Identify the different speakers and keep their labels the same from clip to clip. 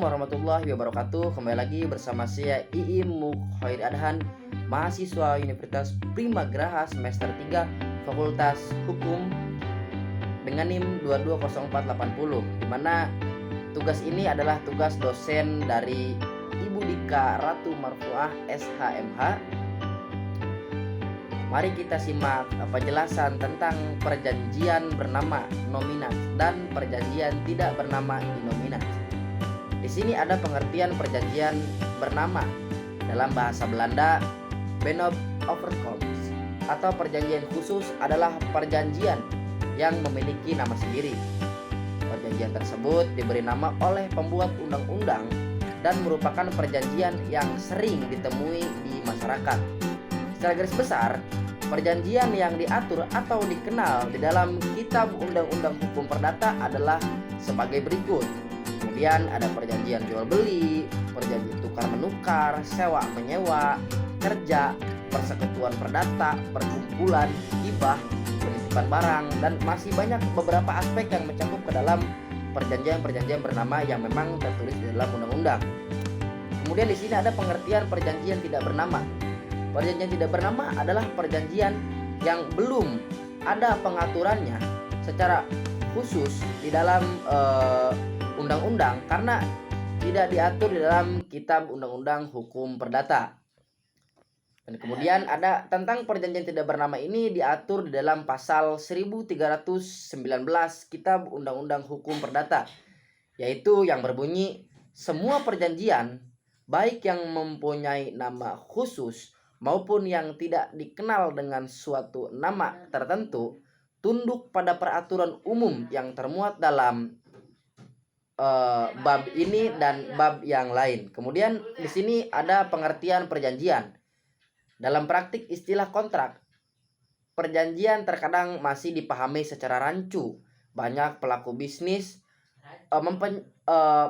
Speaker 1: Warahmatullahi wabarakatuh. Kembali lagi bersama saya Iim Mukhair Adhan, mahasiswa Universitas Primagraha semester 3 Fakultas Hukum dengan NIM 220480, di mana tugas ini adalah tugas dosen dari Ibu Dika Ratu Marfuah SHMH. Mari kita simak penjelasan tentang perjanjian bernama nominas dan perjanjian tidak bernama innominas. Di sini ada pengertian perjanjian bernama. Dalam bahasa Belanda, Band of Overeenkomst atau perjanjian khusus adalah perjanjian yang memiliki nama sendiri. Perjanjian tersebut diberi nama oleh pembuat undang-undang dan merupakan perjanjian yang sering ditemui di masyarakat. Secara garis besar, perjanjian yang diatur atau dikenal di dalam Kitab Undang-Undang Hukum Perdata adalah sebagai berikut. Kemudian ada perjanjian jual beli, perjanjian tukar menukar, sewa menyewa, kerja, persekutuan perdata, perkumpulan, hibah, penitipan barang, dan masih banyak beberapa aspek yang mencakup ke dalam perjanjian-perjanjian bernama yang memang tertulis di dalam undang-undang. Kemudian di sini ada pengertian perjanjian tidak bernama. Perjanjian tidak bernama adalah perjanjian yang belum ada pengaturannya secara khusus di dalam undang-undang karena tidak diatur di dalam Kitab Undang-Undang Hukum Perdata. Dan kemudian ada tentang perjanjian tidak bernama ini diatur di dalam pasal 1319 Kitab Undang-Undang Hukum Perdata, yaitu yang berbunyi semua perjanjian baik yang mempunyai nama khusus maupun yang tidak dikenal dengan suatu nama tertentu tunduk pada peraturan umum yang termuat dalam bab ini dan bab yang lain. Kemudian di sini ada pengertian perjanjian. Dalam praktik istilah kontrak, perjanjian terkadang masih dipahami secara rancu. Banyak pelaku bisnis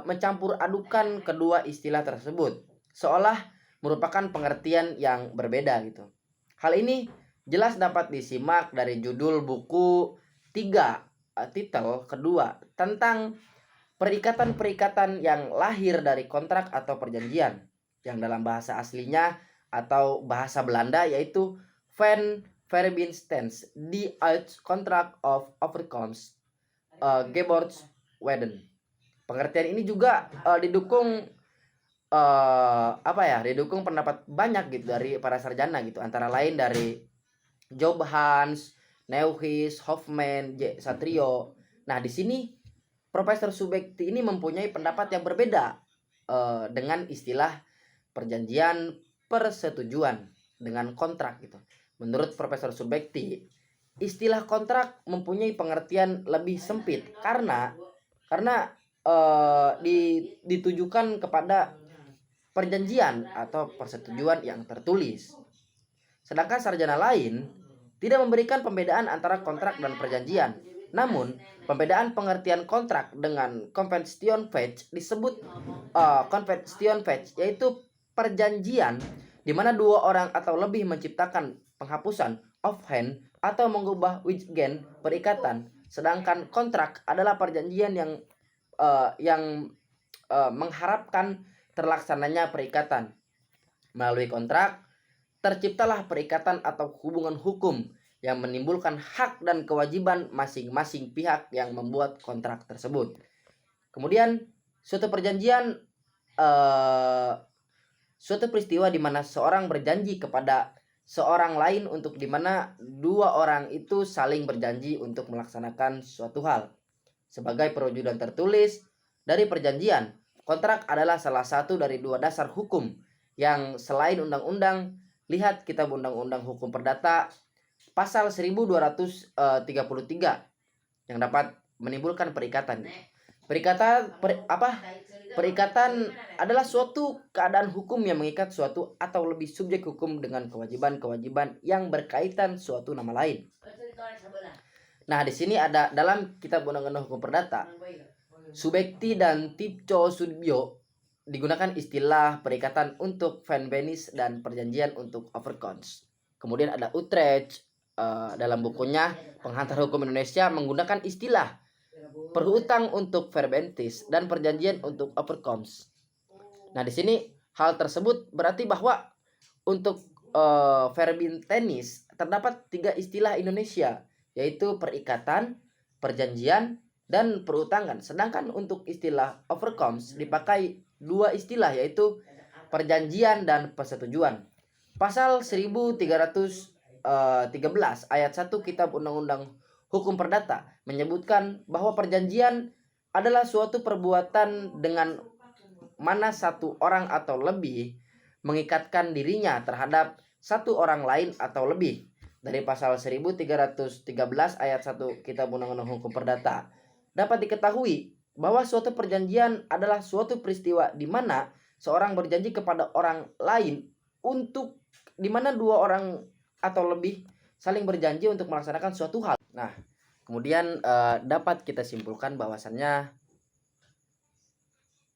Speaker 1: mencampur adukan kedua istilah tersebut, seolah merupakan pengertian yang berbeda gitu. Hal ini jelas dapat disimak dari judul buku 3 titel kedua tentang perikatan-perikatan yang lahir dari kontrak atau perjanjian, yang dalam bahasa aslinya atau bahasa Belanda yaitu Van Verbinstens die Contract of Overeenkomst Geboortsweten. Pengertian ini juga didukung didukung pendapat banyak gitu dari para sarjana gitu, antara lain dari Job Hans, Neuhuis, Hoffman, J. Satrio. Nah, di sini Profesor Subekti ini mempunyai pendapat yang berbeda dengan istilah perjanjian persetujuan dengan kontrak gitu. Menurut Profesor Subekti, istilah kontrak mempunyai pengertian lebih sempit karena ditujukan kepada perjanjian atau persetujuan yang tertulis. Sedangkan sarjana lain tidak memberikan pembedaan antara kontrak dan perjanjian. Namun, pembedaan pengertian kontrak dengan Convention-Fetch disebut Convention-Fetch, yaitu perjanjian di mana dua orang atau lebih menciptakan penghapusan offhand atau mengubah witgen perikatan. Sedangkan kontrak adalah perjanjian yang mengharapkan terlaksananya perikatan. Melalui kontrak, terciptalah perikatan atau hubungan hukum yang menimbulkan hak dan kewajiban masing-masing pihak yang membuat kontrak tersebut. Kemudian, suatu perjanjian, suatu peristiwa di mana seorang berjanji kepada seorang lain untuk di mana dua orang itu saling berjanji untuk melaksanakan suatu hal. Sebagai perwujudan tertulis dari perjanjian, kontrak adalah salah satu dari dua dasar hukum yang selain undang-undang. Lihat Kitab Undang-Undang Hukum Perdata pasal 1233 yang dapat menimbulkan perikatan. Perikatan adalah suatu keadaan hukum yang mengikat suatu atau lebih subjek hukum dengan kewajiban-kewajiban yang berkaitan suatu nama lain. Nah, di sini ada dalam Kitab Undang-Undang Hukum Perdata, Subekti dan Tipco Sudbyo digunakan istilah perikatan untuk Van Benis dan perjanjian untuk Overeenkomst. Kemudian ada Utrecht dalam bukunya Penghantar Hukum Indonesia menggunakan istilah perhutang untuk verbentis, dan perjanjian untuk overcomes. Nah, di sini hal tersebut berarti bahwa untuk verbintenis terdapat 3 istilah Indonesia, yaitu perikatan, perjanjian, dan perutangan. Sedangkan untuk istilah overcomes dipakai 2 istilah, yaitu perjanjian dan persetujuan. Pasal 1313 ayat 1 Kitab Undang-Undang Hukum Perdata menyebutkan bahwa perjanjian adalah suatu perbuatan dengan mana satu orang atau lebih mengikatkan dirinya terhadap satu orang lain atau lebih. Dari pasal 1313 ayat 1 Kitab Undang-Undang Hukum Perdata dapat diketahui bahwa suatu perjanjian adalah suatu peristiwa di mana seorang berjanji kepada orang lain untuk di mana 2 orang atau lebih saling berjanji untuk melaksanakan suatu hal. Nah, kemudian dapat kita simpulkan bahwasannya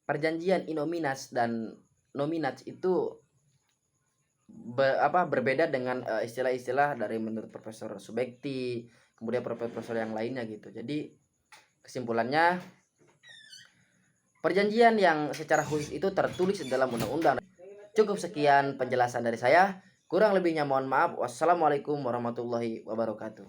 Speaker 1: perjanjian innominas dan nominats itu berbeda dengan istilah-istilah dari menurut Profesor Subekti, kemudian profesor yang lainnya gitu. Jadi kesimpulannya, perjanjian yang secara khusus itu tertulis dalam undang-undang. Cukup sekian penjelasan dari saya. Kurang lebihnya mohon maaf. Wassalamualaikum warahmatullahi wabarakatuh.